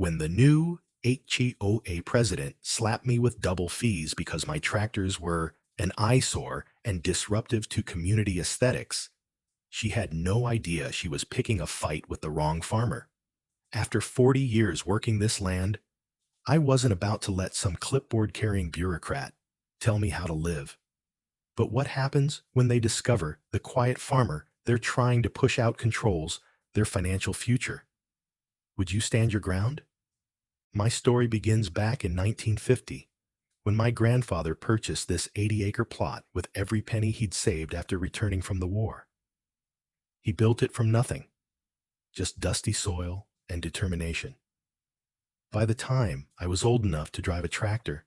when the new HOA president slapped me with double fees because my tractors were an eyesore and disruptive to community aesthetics. She had no idea she was picking a fight with the wrong farmer. After 40 years working this land, I wasn't about to let some clipboard-carrying bureaucrat tell me how to live. But what happens when they discover the quiet farmer they're trying to push out controls their financial future? Would you stand your ground? My story begins back in 1950, when my grandfather purchased this 80-acre plot with every penny he'd saved after returning from the war. He built it from nothing, just dusty soil and determination. By the time I was old enough to drive a tractor,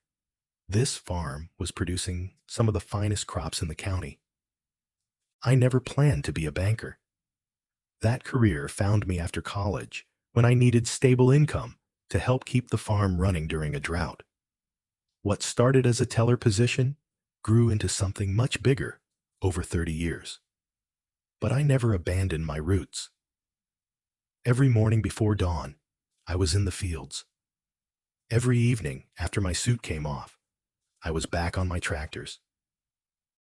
this farm was producing some of the finest crops in the county. I never planned to be a banker. That career found me after college when I needed stable income to help keep the farm running during a drought. What started as a teller position grew into something much bigger over 30 years. But I never abandoned my roots. Every morning before dawn, I was in the fields. Every evening after my suit came off, I was back on my tractors.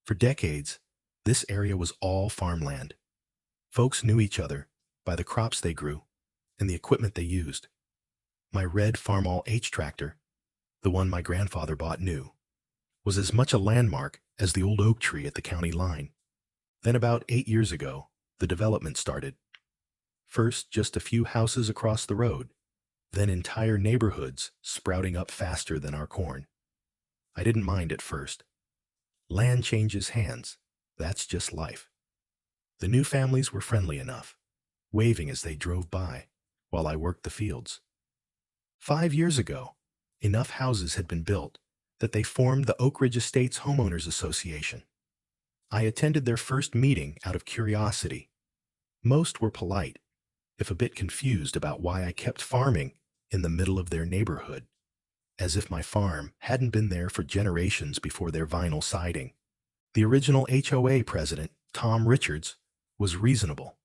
For decades, this area was all farmland. Folks knew each other by the crops they grew and the equipment they used. My red Farmall H tractor, the one my grandfather bought new, was as much a landmark as the old oak tree at the county line. Then about 8 years ago, the development started. First, just a few houses across the road, then entire neighborhoods sprouting up faster than our corn. I didn't mind at first. Land changes hands. That's just life. The new families were friendly enough, waving as they drove by while I worked the fields. 5 years ago, enough houses had been built that they formed the Oak Ridge Estates Homeowners Association. I attended their first meeting out of curiosity. Most were polite, if a bit confused about why I kept farming in the middle of their neighborhood, as if my farm hadn't been there for generations before their vinyl siding. The original HOA president, Tom Richards, was reasonable.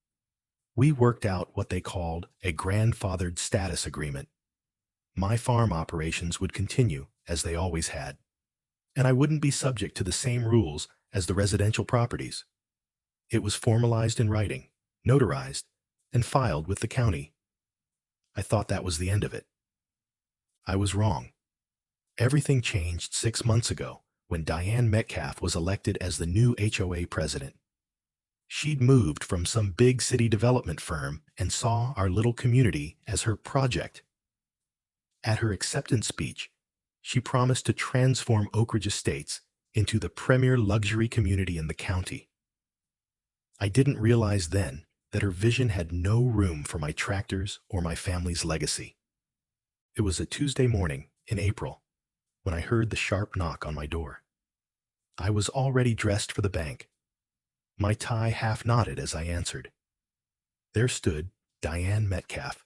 We worked out what they called a grandfathered status agreement. My farm operations would continue as they always had, and I wouldn't be subject to the same rules as the residential properties. It was formalized in writing, notarized, and filed with the county. I thought that was the end of it. I was wrong. Everything changed 6 months ago when Diane Metcalf was elected as the new HOA president. She'd moved from some big city development firm and saw our little community as her project. At her acceptance speech, she promised to transform Oak Ridge Estates into the premier luxury community in the county. I didn't realize then that her vision had no room for my tractors or my family's legacy. It was a Tuesday morning in April when I heard the sharp knock on my door. I was already dressed for the bank. My tie half knotted as I answered. There stood Diane Metcalf,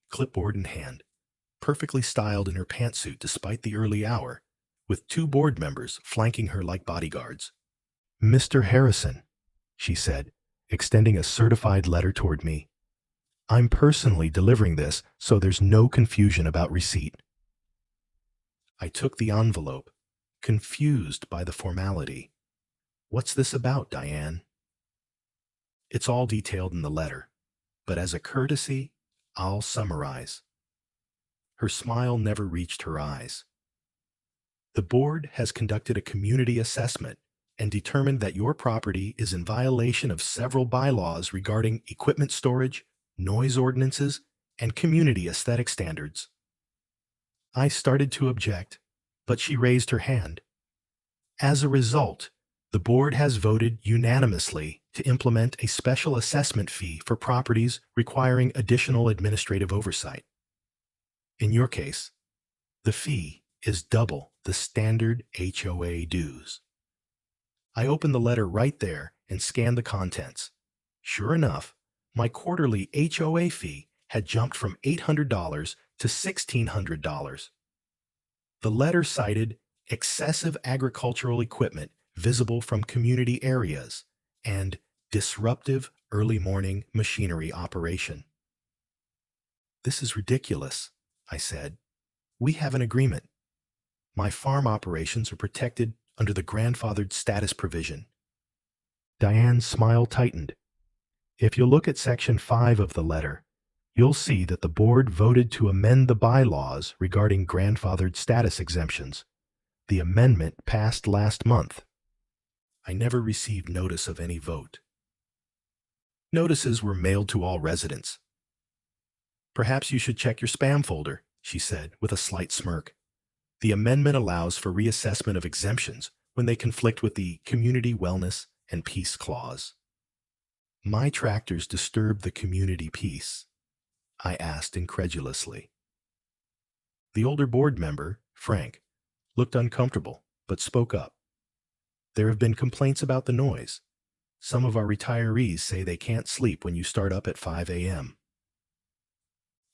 clipboard in hand, perfectly styled in her pantsuit despite the early hour, with 2 board members flanking her like bodyguards. "Mr. Harrison," she said, extending a certified letter toward me. "I'm personally delivering this, so there's no confusion about receipt." I took the envelope, confused by the formality. "What's this about, Diane?" "It's all detailed in the letter, but as a courtesy, I'll summarize." Her smile never reached her eyes. "The board has conducted a community assessment and determined that your property is in violation of several bylaws regarding equipment storage, noise ordinances, and community aesthetic standards." I started to object, but she raised her hand. "As a result, the board has voted unanimously to implement a special assessment fee for properties requiring additional administrative oversight. In your case, the fee is double the standard HOA dues." I opened the letter right there and scanned the contents. Sure enough, my quarterly HOA fee had jumped from $800 to $1,600. The letter cited excessive agricultural equipment visible from community areas and disruptive early morning machinery operation. "This is ridiculous," I said. We have an agreement. My farm operations are protected under the grandfathered status provision. Diane's smile tightened. If you look at Section 5 of the letter, you'll see that the board voted to amend the bylaws regarding grandfathered status exemptions. The amendment passed last month. I never received notice of any vote. Notices were mailed to all residents. Perhaps you should check your spam folder, she said with a slight smirk. The amendment allows for reassessment of exemptions when they conflict with the Community Wellness and Peace Clause. My tractors disturb the community peace, I asked incredulously. The older board member, Frank, looked uncomfortable but spoke up. There have been complaints about the noise. Some of our retirees say they can't sleep when you start up at 5 a.m.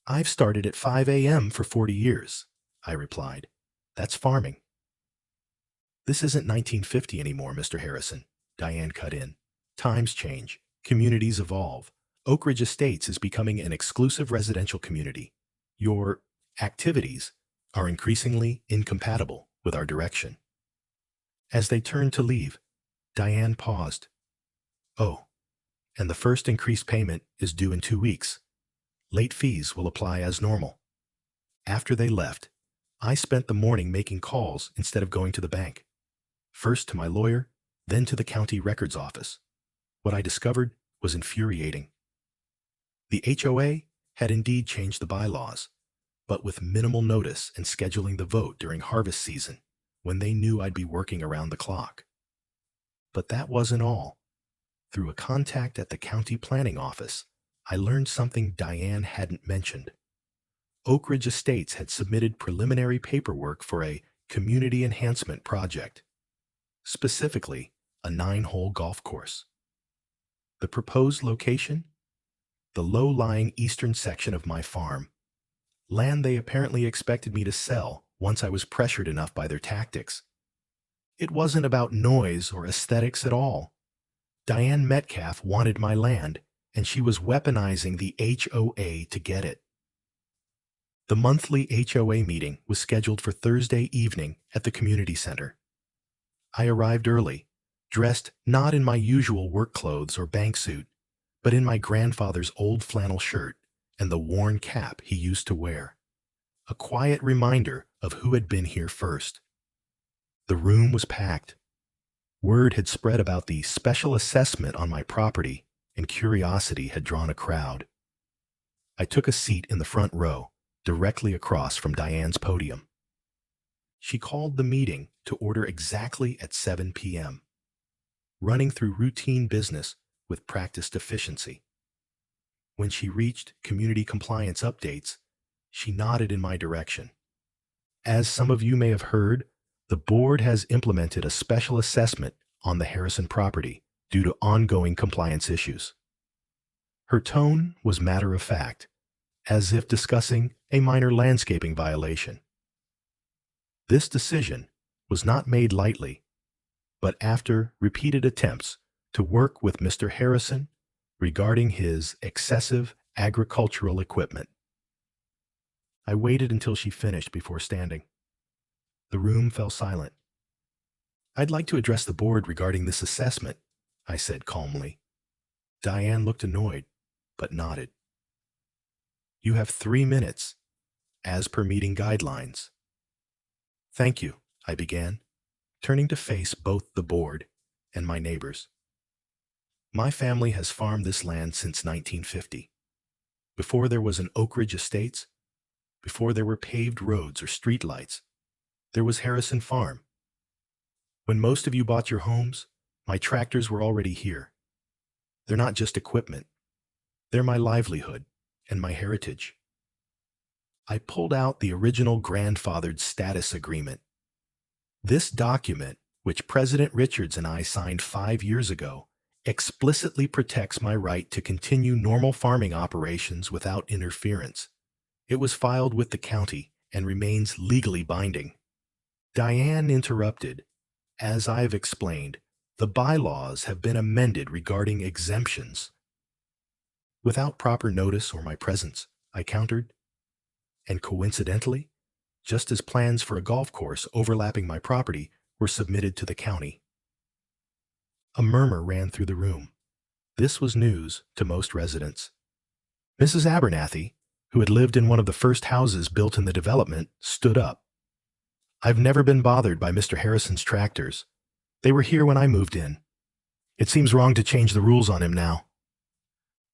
I've started at 5 a.m. for 40 years, I replied. That's farming. This isn't 1950 anymore, Mr. Harrison, Diane cut in. Times change. Communities evolve. Oak Ridge Estates is becoming an exclusive residential community. Your activities are increasingly incompatible with our direction. As they turned to leave, Diane paused. Oh, and the first increased payment is due in 2 weeks. Late fees will apply as normal. After they left, I spent the morning making calls instead of going to the bank. First to my lawyer, then to the county records office. What I discovered was infuriating. The HOA had indeed changed the bylaws, but with minimal notice and scheduling the vote during harvest season, when they knew I'd be working around the clock. But that wasn't all. Through a contact at the county planning office, I learned something Diane hadn't mentioned. Oak Ridge Estates had submitted preliminary paperwork for a community enhancement project, specifically a 9-hole golf course. The proposed location? The low-lying eastern section of my farm, land they apparently expected me to sell once I was pressured enough by their tactics. It wasn't about noise or aesthetics at all. Diane Metcalf wanted my land, and she was weaponizing the HOA to get it. The monthly HOA meeting was scheduled for Thursday evening at the community center. I arrived early, dressed not in my usual work clothes or bank suit, but in my grandfather's old flannel shirt and the worn cap he used to wear. A quiet reminder of who had been here first. The room was packed. Word had spread about the special assessment on my property, and curiosity had drawn a crowd. I took a seat in the front row, directly across from Diane's podium. She called the meeting to order exactly at 7 p.m., running through routine business with practiced efficiency. When she reached community compliance updates, she nodded in my direction. As some of you may have heard, the board has implemented a special assessment on the Harrison property due to ongoing compliance issues. Her tone was matter-of-fact, as if discussing a minor landscaping violation. This decision was not made lightly, but after repeated attempts to work with Mr. Harrison regarding his excessive agricultural equipment. I waited until she finished before standing. The room fell silent. I'd like to address the board regarding this assessment, I said calmly. Diane looked annoyed, but nodded. You have 3 minutes, as per meeting guidelines. Thank you, I began, turning to face both the board and my neighbors. My family has farmed this land since 1950. Before there was an Oak Ridge Estates, before there were paved roads or streetlights, there was Harrison Farm. When most of you bought your homes, my tractors were already here. They're not just equipment. They're my livelihood and my heritage. I pulled out the original grandfathered status agreement. This document, which President Richards and I signed 5 years ago, explicitly protects my right to continue normal farming operations without interference. It was filed with the county and remains legally binding. Diane interrupted. As I've explained, the bylaws have been amended regarding exemptions. Without proper notice or my presence, I countered. And coincidentally, just as plans for a golf course overlapping my property were submitted to the county. A murmur ran through the room. This was news to most residents. Mrs. Abernathy, who had lived in one of the first houses built in the development, stood up. "I've never been bothered by Mr. Harrison's tractors. They were here when I moved in. It seems wrong to change the rules on him now."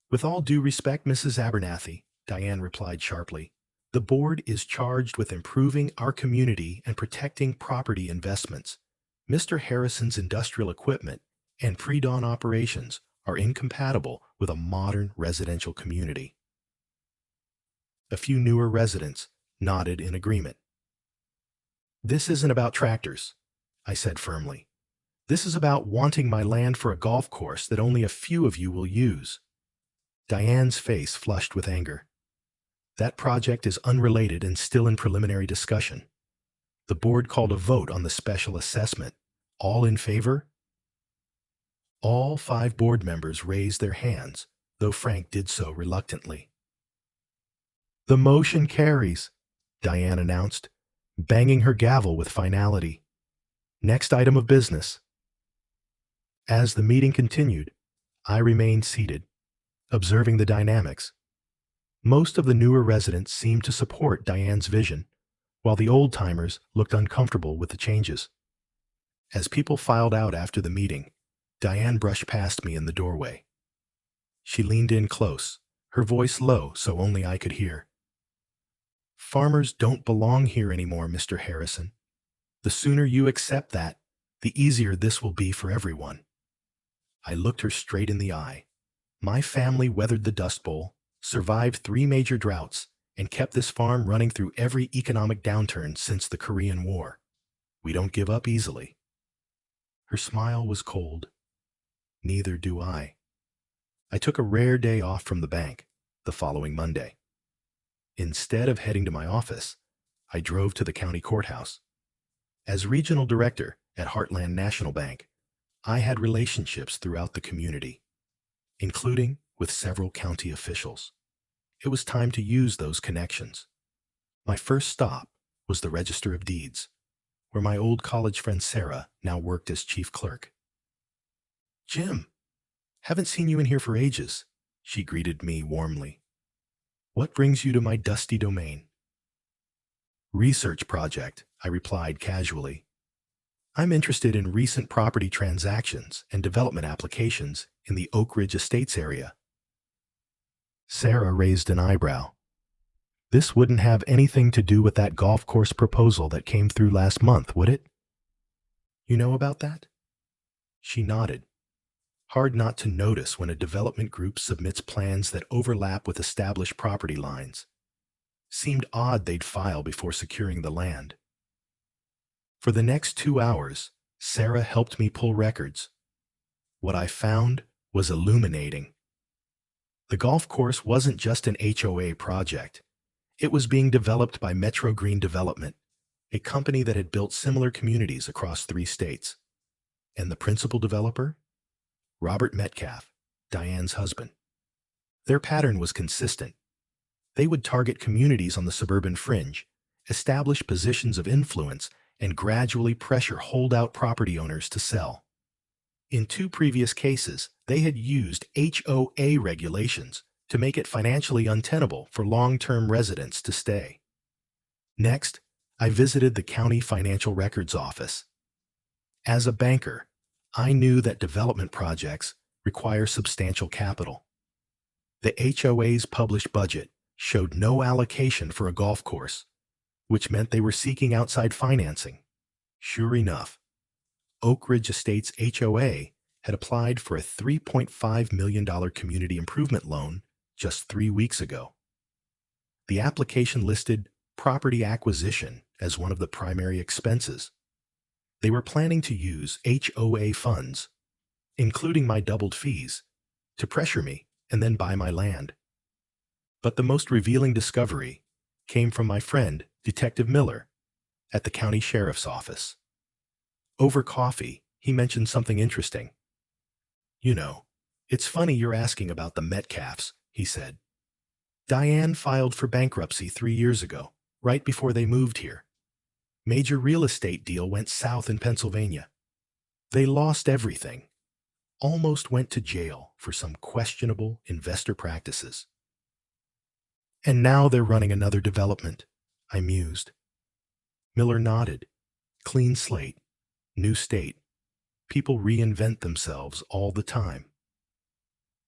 "With all due respect, Mrs. Abernathy," Diane replied sharply, "the board is charged with improving our community and protecting property investments. Mr. Harrison's industrial equipment and pre-dawn operations are incompatible with a modern residential community." A few newer residents nodded in agreement. "This isn't about tractors," I said firmly. "This is about wanting my land for a golf course that only a few of you will use." Diane's face flushed with anger. "That project is unrelated and still in preliminary discussion. The board called a vote on the special assessment. All in favor?" All 5 board members raised their hands, though Frank did so reluctantly. "The motion carries," Diane announced, banging her gavel with finality. "Next item of business." As the meeting continued, I remained seated, observing the dynamics. Most of the newer residents seemed to support Diane's vision, while the old-timers looked uncomfortable with the changes. As people filed out after the meeting, Diane brushed past me in the doorway. She leaned in close, her voice low so only I could hear. "Farmers don't belong here anymore, Mr. Harrison. The sooner you accept that, the easier this will be for everyone." I looked her straight in the eye. My family weathered the Dust Bowl, survived 3 major droughts, and kept this farm running through every economic downturn since the Korean War. We don't give up easily. Her smile was cold. Neither do I. I took a rare day off from the bank the following Monday. Instead of heading to my office, I drove to the county courthouse. As regional director at Heartland National Bank, I had relationships throughout the community, including with several county officials. It was time to use those connections. My first stop was the Register of Deeds, where my old college friend Sarah now worked as chief clerk. "Jim, haven't seen you in here for ages," she greeted me warmly. "What brings you to my dusty domain?" "Research project," I replied casually. "I'm interested in recent property transactions and development applications in the Oak Ridge Estates area." Sarah raised an eyebrow. "This wouldn't have anything to do with that golf course proposal that came through last month, would it?" "You know about that?" She nodded. Hard not to notice when a development group submits plans that overlap with established property lines. Seemed odd they'd file before securing the land. For the next 2 hours, Sarah helped me pull records. What I found was illuminating. The golf course wasn't just an HOA project. It was being developed by Metro Green Development, a company that had built similar communities across 3 states. And the principal developer? Robert Metcalf, Diane's husband. Their pattern was consistent. They would target communities on the suburban fringe, establish positions of influence, and gradually pressure holdout property owners to sell. In 2 previous cases, they had used HOA regulations to make it financially untenable for long-term residents to stay. Next, I visited the county financial records office. As a banker, I knew that development projects require substantial capital. The HOA's published budget showed no allocation for a golf course, which meant they were seeking outside financing. Sure enough, Oak Ridge Estates HOA had applied for a $3.5 million community improvement loan just 3 weeks ago. The application listed property acquisition as one of the primary expenses. They were planning to use HOA funds, including my doubled fees, to pressure me and then buy my land. But the most revealing discovery came from my friend, Detective Miller, at the county sheriff's office. Over coffee, he mentioned something interesting. "You know, it's funny you're asking about the Metcalfs," he said. Diane filed for bankruptcy 3 years ago, right before they moved here. Major real estate deal went south in Pennsylvania. They lost everything. Almost went to jail for some questionable investor practices. And now they're running another development, I mused. Miller nodded. Clean slate, new state. People reinvent themselves all the time.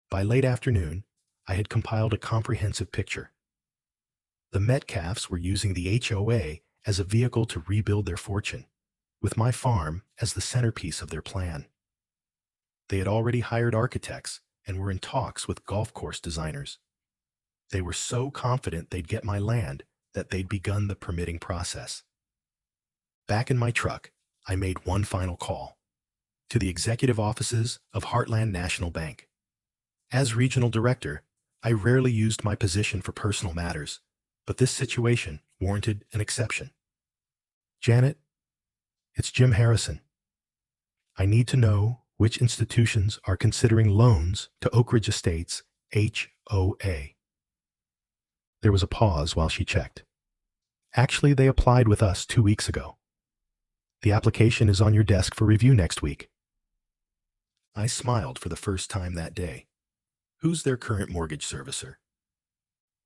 By late afternoon, I had compiled a comprehensive picture. The Metcalfs were using the HOA as a vehicle to rebuild their fortune, with my farm as the centerpiece of their plan. They had already hired architects and were in talks with golf course designers. They were so confident they'd get my land that they'd begun the permitting process. Back in my truck, I made one final call to the executive offices of Heartland National Bank. As regional director, I rarely used my position for personal matters, but this situation warranted an exception. Janet, it's Jim Harrison. I need to know which institutions are considering loans to Oak Ridge Estates HOA. There was a pause while she checked. Actually, they applied with us 2 weeks ago. The application is on your desk for review next week. I smiled for the first time that day. Who's their current mortgage servicer?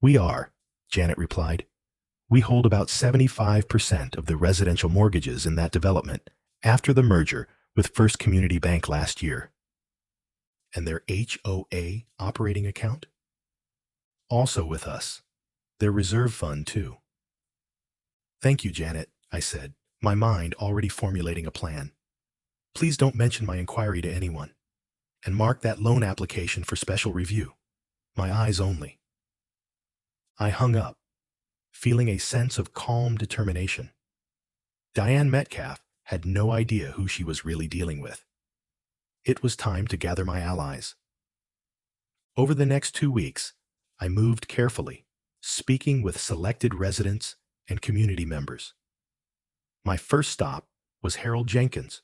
We are, Janet replied. We hold about 75% of the residential mortgages in that development after the merger with First Community Bank last year. And their HOA operating account? Also with us. Their reserve fund, too. Thank you, Janet, I said, my mind already formulating a plan. Please don't mention my inquiry to anyone. And mark that loan application for special review. My eyes only. I hung up, feeling a sense of calm determination. Diane Metcalf had no idea who she was really dealing with. It was time to gather my allies. Over the next 2 weeks, I moved carefully, speaking with selected residents and community members. My first stop was Harold Jenkins,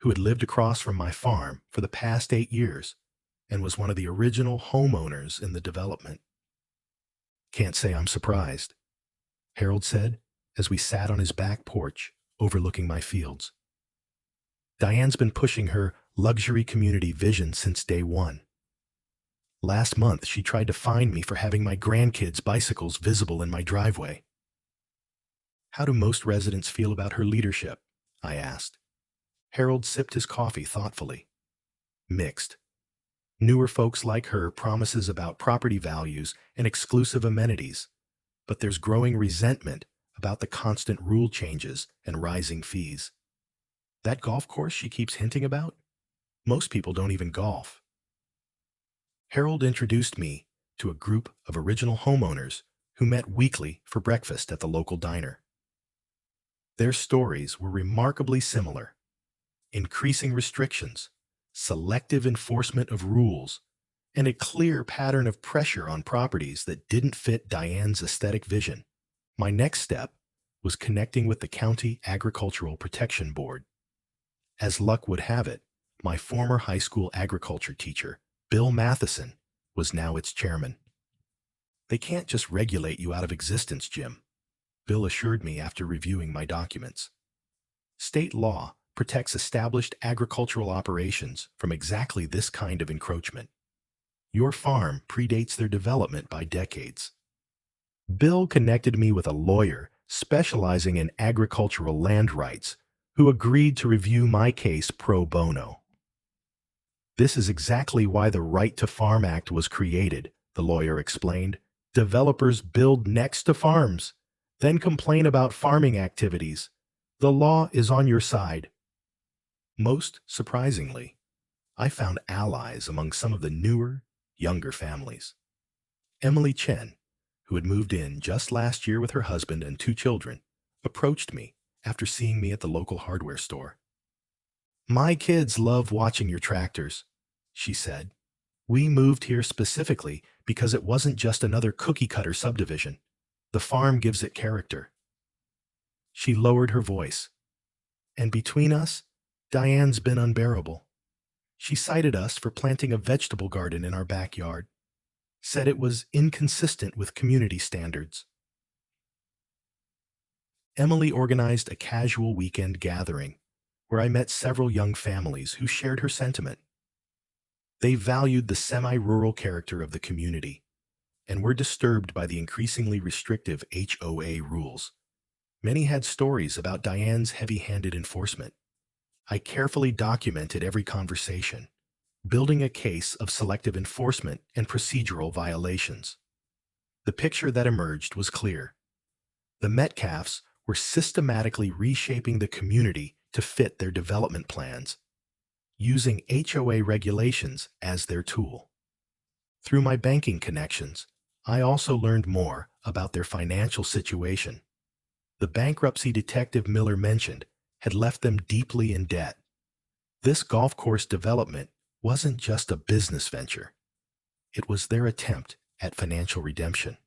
who had lived across from my farm for the past 8 years and was one of the original homeowners in the development. Can't say I'm surprised, Harold said as we sat on his back porch overlooking my fields. Diane's been pushing her luxury community vision since day one. Last month, she tried to fine me for having my grandkids' bicycles visible in my driveway. How do most residents feel about her leadership? I asked. Harold sipped his coffee thoughtfully. Mixed. Newer folks like her promises about property values and exclusive amenities, but there's growing resentment about the constant rule changes and rising fees. That golf course she keeps hinting about? Most people don't even golf. Harold introduced me to a group of original homeowners who met weekly for breakfast at the local diner. Their stories were remarkably similar. Increasing restrictions, selective enforcement of rules, and a clear pattern of pressure on properties that didn't fit Diane's aesthetic vision. My next step was connecting with the County Agricultural Protection Board. As luck would have it, my former high school agriculture teacher, Bill Matheson, was now its chairman. They can't just regulate you out of existence, Jim, Bill assured me after reviewing my documents. State law protects established agricultural operations from exactly this kind of encroachment. Your farm predates their development by decades. Bill connected me with a lawyer specializing in agricultural land rights who agreed to review my case pro bono. This is exactly why the Right to Farm Act was created, the lawyer explained. Developers build next to farms, then complain about farming activities. The law is on your side. Most surprisingly, I found allies among some of the newer, younger families. Emily Chen, who had moved in just last year with her husband and 2 children, approached me after seeing me at the local hardware store. My kids love watching your tractors, she said. We moved here specifically because it wasn't just another cookie-cutter subdivision. The farm gives it character. She lowered her voice. And between us, Diane's been unbearable. She cited us for planting a vegetable garden in our backyard. said it was inconsistent with community standards. Emily organized a casual weekend gathering where I met several young families who shared her sentiment. They valued the semi-rural character of the community and were disturbed by the increasingly restrictive HOA rules. Many had stories about Diane's heavy-handed enforcement. I carefully documented every conversation, building a case of selective enforcement and procedural violations. The picture that emerged was clear. The Metcalfs were systematically reshaping the community to fit their development plans, using HOA regulations as their tool. Through my banking connections, I also learned more about their financial situation. The bankruptcy detective Miller mentioned had left them deeply in debt. This golf course development wasn't just a business venture. It was their attempt at financial redemption.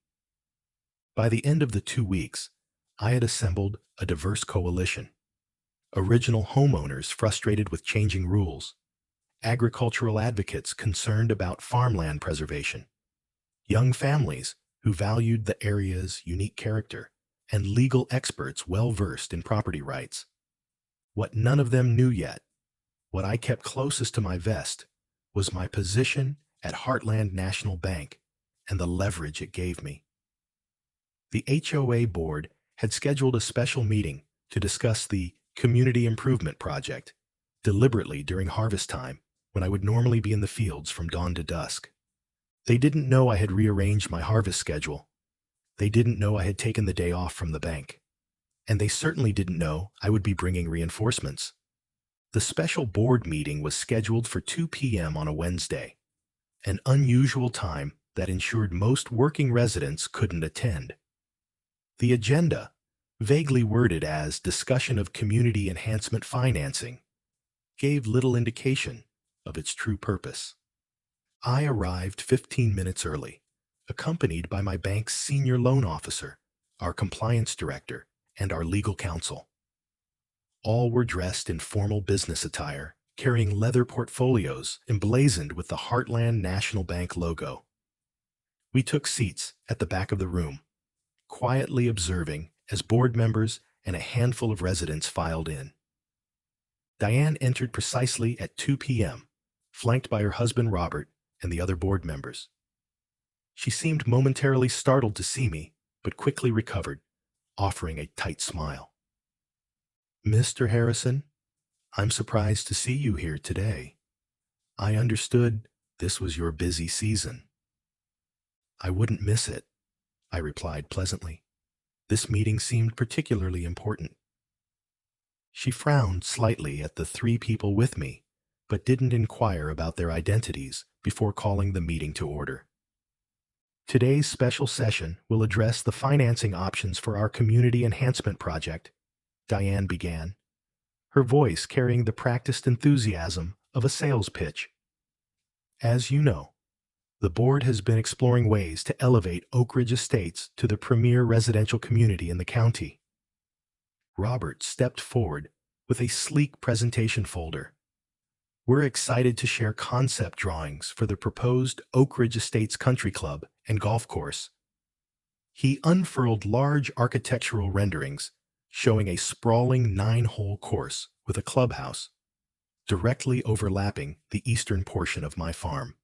By the end of the 2 weeks, I had assembled a diverse coalition. Original homeowners frustrated with changing rules, agricultural advocates concerned about farmland preservation, young families who valued the area's unique character, and legal experts well-versed in property rights. What none of them knew yet, what I kept closest to my vest, was my position at Heartland National Bank and the leverage it gave me. The HOA board had scheduled a special meeting to discuss the Community Improvement Project, deliberately during harvest time, when I would normally be in the fields from dawn to dusk. They didn't know I had rearranged my harvest schedule. They didn't know I had taken the day off from the bank. And they certainly didn't know I would be bringing reinforcements. The special board meeting was scheduled for 2 p.m. on a Wednesday, an unusual time that ensured most working residents couldn't attend. The agenda, vaguely worded as discussion of community enhancement financing, gave little indication of its true purpose. I arrived 15 minutes early, accompanied by my bank's senior loan officer, our compliance director, and our legal counsel. All were dressed in formal business attire, carrying leather portfolios emblazoned with the Heartland National Bank logo. We took seats at the back of the room, quietly observing as board members and a handful of residents filed in. Diane entered precisely at 2 p.m., flanked by her husband Robert and the other board members. She seemed momentarily startled to see me, but quickly recovered, offering a tight smile. "Mr. Harrison, I'm surprised to see you here today. I understood this was your busy season." "I wouldn't miss it," I replied pleasantly. This meeting seemed particularly important. She frowned slightly at the 3 people with me, but didn't inquire about their identities before calling the meeting to order. "Today's special session will address the financing options for our community enhancement project," Diane began, her voice carrying the practiced enthusiasm of a sales pitch. "As you know, the board has been exploring ways to elevate Oak Ridge Estates to the premier residential community in the county." Robert stepped forward with a sleek presentation folder. "We're excited to share concept drawings for the proposed Oak Ridge Estates Country Club and Golf Course." He unfurled large architectural renderings showing a sprawling 9-hole course with a clubhouse, directly overlapping the eastern portion of my farm.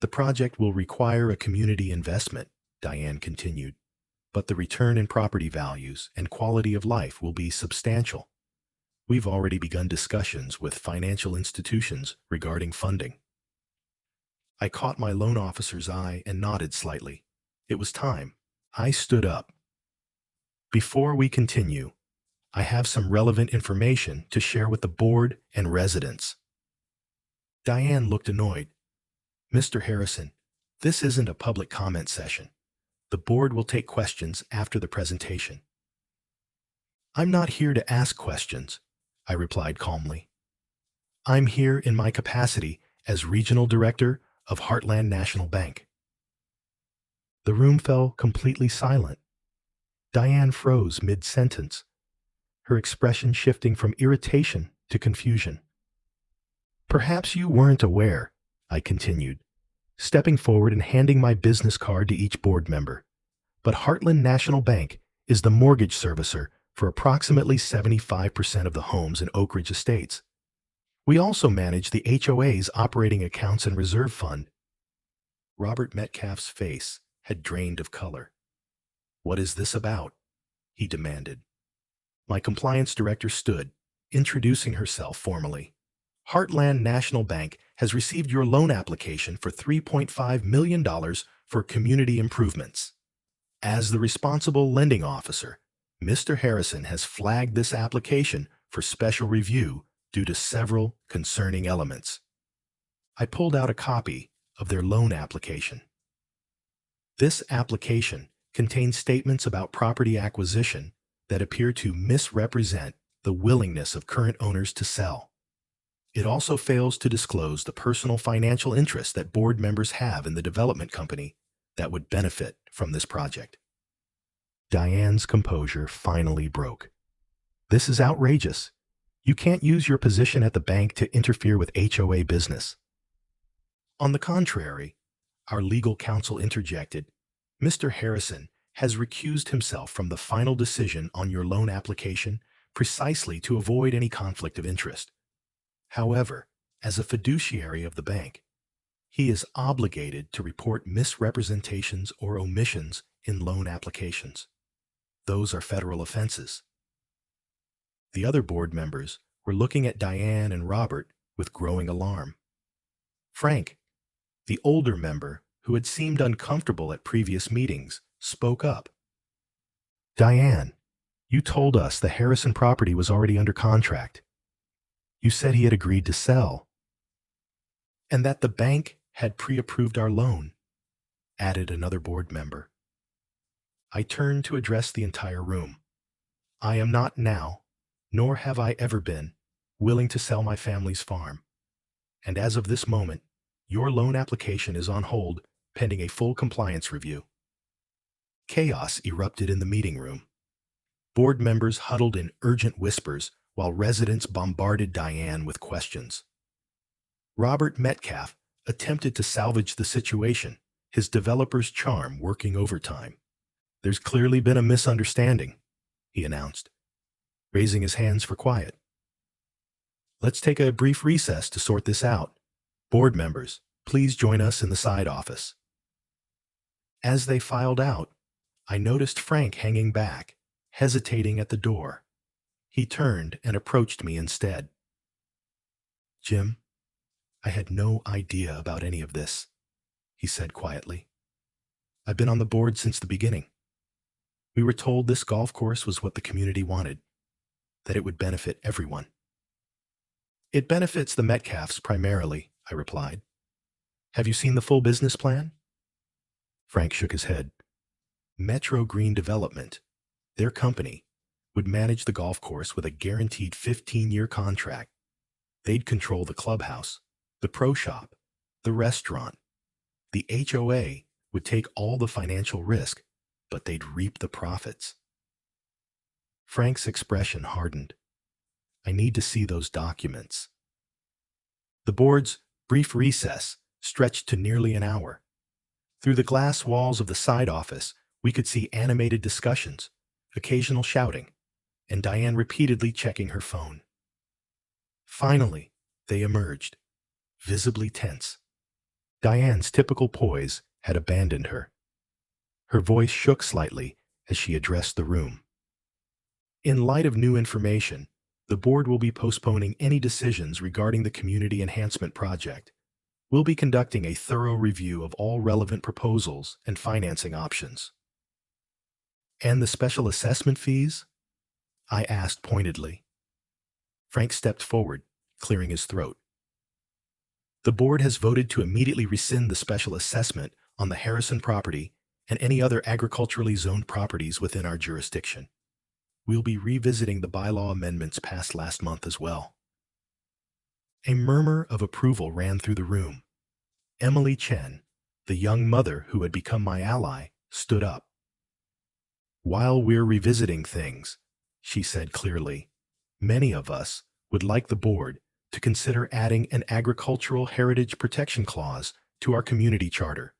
"The project will require a community investment," Diane continued, "but the return in property values and quality of life will be substantial. We've already begun discussions with financial institutions regarding funding." I caught my loan officer's eye and nodded slightly. It was time. I stood up. "Before we continue, I have some relevant information to share with the board and residents." Diane looked annoyed. "Mr. Harrison, this isn't a public comment session. The board will take questions after the presentation." "I'm not here to ask questions," I replied calmly. "I'm here in my capacity as Regional Director of Heartland National Bank." The room fell completely silent. Diane froze mid-sentence, her expression shifting from irritation to confusion. "Perhaps you weren't aware," I continued, stepping forward and handing my business card to each board member. But Heartland National Bank is the mortgage servicer for approximately 75% of the homes in Oak Ridge Estates. We also manage the HOA's operating accounts and reserve fund. Robert Metcalf's face had drained of color. "What is this about?" he demanded. My compliance director stood, introducing herself formally. "Heartland National Bank has received your loan application for $3.5 million for community improvements. As the responsible lending officer, Mr. Harrison has flagged this application for special review due to several concerning elements." I pulled out a copy of their loan application. This application contains statements about property acquisition that appear to misrepresent the willingness of current owners to sell. It also fails to disclose the personal financial interest that board members have in the development company that would benefit from this project. Diane's composure finally broke. "This is outrageous. You can't use your position at the bank to interfere with HOA business." On the contrary, our legal counsel interjected, "Mr. Harrison has recused himself from the final decision on your loan application precisely to avoid any conflict of interest. However, as a fiduciary of the bank, he is obligated to report misrepresentations or omissions in loan applications. Those are federal offenses." The other board members were looking at Diane and Robert with growing alarm. Frank, the older member who had seemed uncomfortable at previous meetings, spoke up. "Diane, you told us the Harrison property was already under contract. You said he had agreed to sell, and that the bank had pre-approved our loan," added another board member. I turned to address the entire room. "I am not now, nor have I ever been, willing to sell my family's farm. And as of this moment, your loan application is on hold pending a full compliance review." Chaos erupted in the meeting room. Board members huddled in urgent whispers while residents bombarded Diane with questions. Robert Metcalf attempted to salvage the situation, his developer's charm working overtime. "There's clearly been a misunderstanding," he announced, raising his hands for quiet. "Let's take a brief recess to sort this out. Board members, please join us in the side office." As they filed out, I noticed Frank hanging back, hesitating at the door. He turned and approached me instead. "Jim, I had no idea about any of this," he said quietly. "I've been on the board since the beginning. We were told this golf course was what the community wanted, that it would benefit everyone." "It benefits the Metcalfs primarily," I replied. "Have you seen the full business plan?" Frank shook his head. Metro Green Development, their company, would manage the golf course with a guaranteed 15-year contract. They'd control the clubhouse, the pro shop, the restaurant. The HOA would take all the financial risk, but they'd reap the profits. Frank's expression hardened. "I need to see those documents." The board's brief recess stretched to nearly an hour. Through the glass walls of the side office, we could see animated discussions, occasional shouting, and Diane repeatedly checking her phone. Finally, they emerged, visibly tense. Diane's typical poise had abandoned her. Her voice shook slightly as she addressed the room. "In light of new information, the board will be postponing any decisions regarding the community enhancement project. We'll be conducting a thorough review of all relevant proposals and financing options." "And the special assessment fees?" I asked pointedly. Frank stepped forward, clearing his throat. "The board has voted to immediately rescind the special assessment on the Harrison property and any other agriculturally zoned properties within our jurisdiction. We'll be revisiting the bylaw amendments passed last month as well." A murmur of approval ran through the room. Emily Chen, the young mother who had become my ally, stood up. "While we're revisiting things," she said clearly, "many of us would like the board to consider adding an agricultural heritage protection clause to our community charter.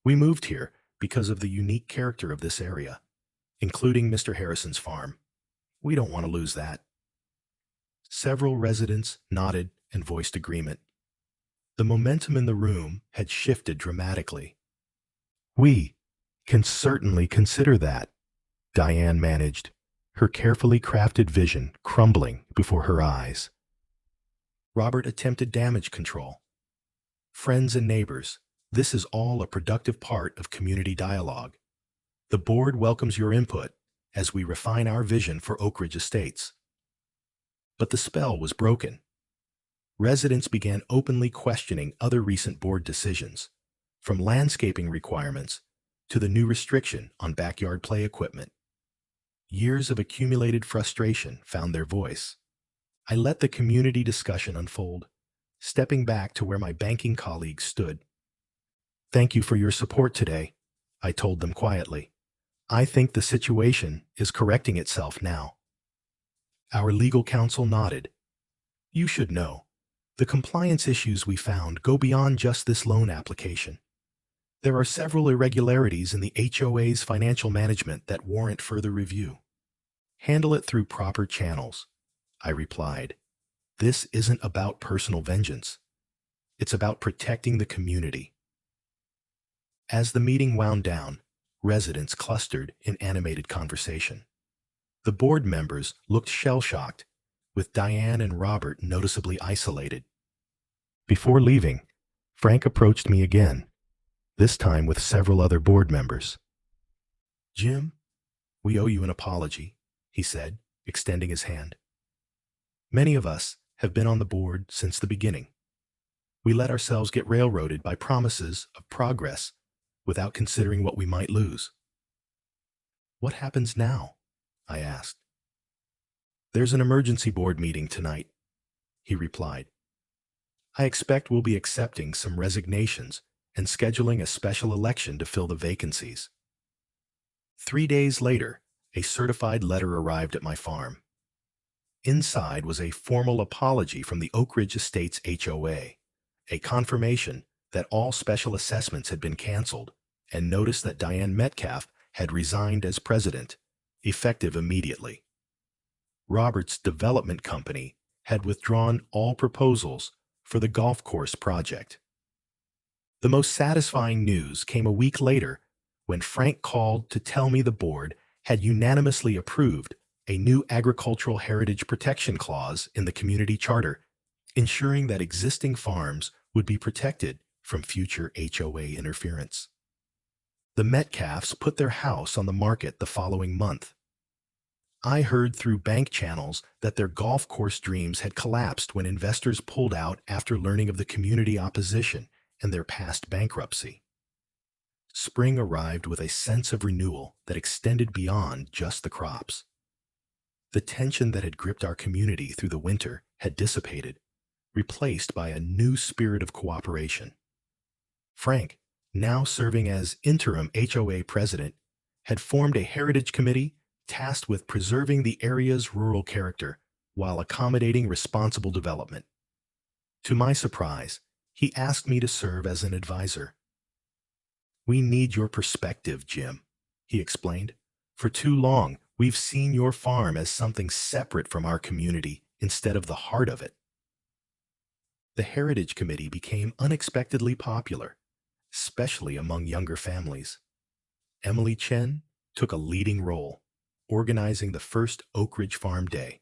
We moved here because of the unique character of this area, including Mr. Harrison's farm. We don't want to lose that. Several residents nodded and voiced agreement. The momentum in the room had shifted dramatically. We can certainly consider that, Diane managed, her carefully crafted vision crumbling before her eyes. Robert attempted damage control. Friends and neighbors, this is all a productive part of community dialogue. The board welcomes your input as we refine our vision for Oak Ridge Estates. But the spell was broken. Residents began openly questioning other recent board decisions, from landscaping requirements to the new restriction on backyard play equipment. Years of accumulated frustration found their voice. I let the community discussion unfold, stepping back to where my banking colleagues stood. "Thank you for your support today," I told them quietly. "I think the situation is correcting itself now." Our legal counsel nodded. "You should know, the compliance issues we found go beyond just this loan application. There are several irregularities in the HOA's financial management that warrant further review. Handle it through proper channels," I replied. "This isn't about personal vengeance. It's about protecting the community." As the meeting wound down, residents clustered in animated conversation. The board members looked shell-shocked, with Diane and Robert noticeably isolated. Before leaving, Frank approached me again, this time with several other board members. "Jim, we owe you an apology," he said, extending his hand. "Many of us have been on the board since the beginning. We let ourselves get railroaded by promises of progress without considering what we might lose." "What happens now?" I asked. "There's an emergency board meeting tonight," he replied. "I expect we'll be accepting some resignations and scheduling a special election to fill the vacancies." 3 days later, a certified letter arrived at my farm. Inside was a formal apology from the Oak Ridge Estates HOA, a confirmation that all special assessments had been canceled, and notice that Diane Metcalf had resigned as president, effective immediately. Robert's development company had withdrawn all proposals for the golf course project. The most satisfying news came a week later when Frank called to tell me the board had unanimously approved a new agricultural heritage protection clause in the community charter, ensuring that existing farms would be protected from future HOA interference. The Metcalfs put their house on the market the following month. I heard through bank channels that their golf course dreams had collapsed when investors pulled out after learning of the community opposition and their past bankruptcy. Spring arrived with a sense of renewal that extended beyond just the crops. The tension that had gripped our community through the winter had dissipated, replaced by a new spirit of cooperation. Frank, now serving as interim HOA president, had formed a heritage committee tasked with preserving the area's rural character while accommodating responsible development. To my surprise, he asked me to serve as an advisor. "We need your perspective, Jim," he explained. "For too long, we've seen your farm as something separate from our community instead of the heart of it." The Heritage Committee became unexpectedly popular, especially among younger families. Emily Chen took a leading role, organizing the first Oak Ridge Farm Day,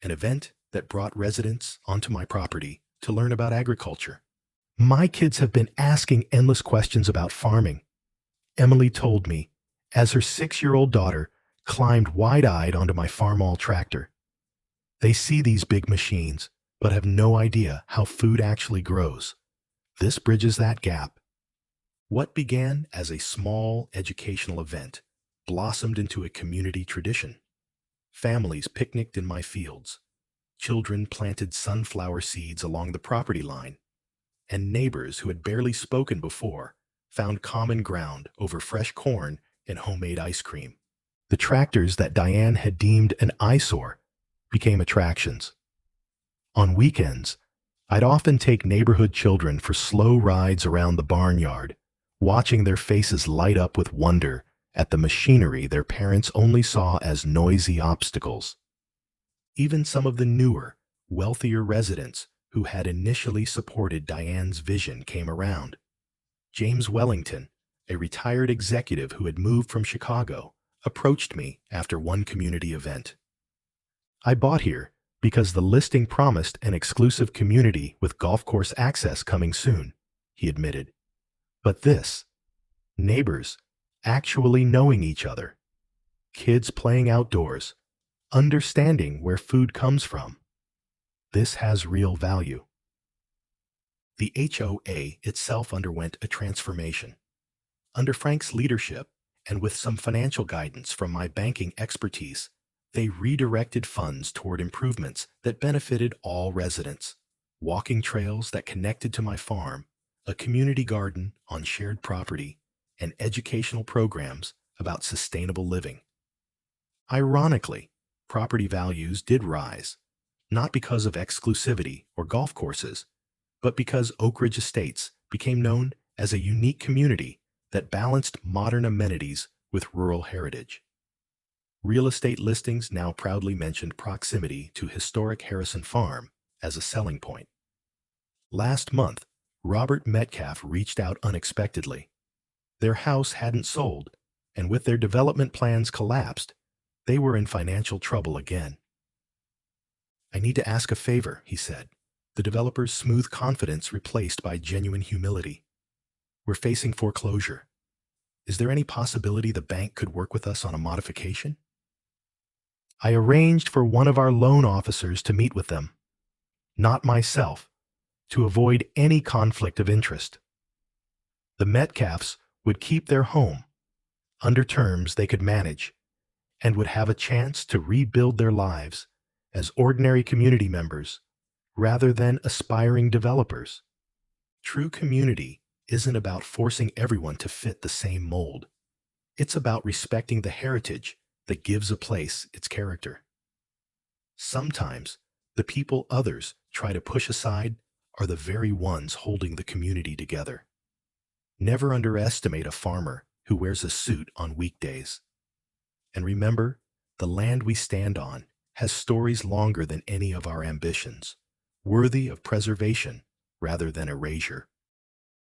an event that brought residents onto my property to learn about agriculture. "My kids have been asking endless questions about farming," Emily told me as her 6-year-old daughter climbed wide-eyed onto my farmall tractor. "They see these big machines, but have no idea how food actually grows. This bridges that gap." What began as a small educational event blossomed into a community tradition. Families picnicked in my fields. Children planted sunflower seeds along the property line. And neighbors who had barely spoken before found common ground over fresh corn and homemade ice cream. The tractors that Diane had deemed an eyesore became attractions. On weekends, I'd often take neighborhood children for slow rides around the barnyard, watching their faces light up with wonder at the machinery their parents only saw as noisy obstacles. Even some of the newer, wealthier residents who had initially supported Diane's vision came around. James Wellington, a retired executive who had moved from Chicago, approached me after one community event. "I bought here because the listing promised an exclusive community with golf course access coming soon," he admitted. "But this, neighbors actually knowing each other, kids playing outdoors, understanding where food comes from, this has real value." The HOA itself underwent a transformation. Under Frank's leadership, and with some financial guidance from my banking expertise, they redirected funds toward improvements that benefited all residents: walking trails that connected to my farm, a community garden on shared property, and educational programs about sustainable living. Ironically, property values did rise, not because of exclusivity or golf courses, but because Oak Ridge Estates became known as a unique community that balanced modern amenities with rural heritage. Real estate listings now proudly mentioned proximity to historic Harrison Farm as a selling point. Last month, Robert Metcalf reached out unexpectedly. Their house hadn't sold, and with their development plans collapsed, they were in financial trouble again. "I need to ask a favor," he said, the developer's smooth confidence replaced by genuine humility. "We're facing foreclosure. Is there any possibility the bank could work with us on a modification?" I arranged for one of our loan officers to meet with them, not myself, to avoid any conflict of interest. The Metcalfs would keep their home under terms they could manage and would have a chance to rebuild their lives as ordinary community members rather than aspiring developers. True community isn't about forcing everyone to fit the same mold. It's about respecting the heritage that gives a place its character. Sometimes, the people others try to push aside are the very ones holding the community together. Never underestimate a farmer who wears a suit on weekdays. And remember, the land we stand on has stories longer than any of our ambitions, worthy of preservation rather than erasure.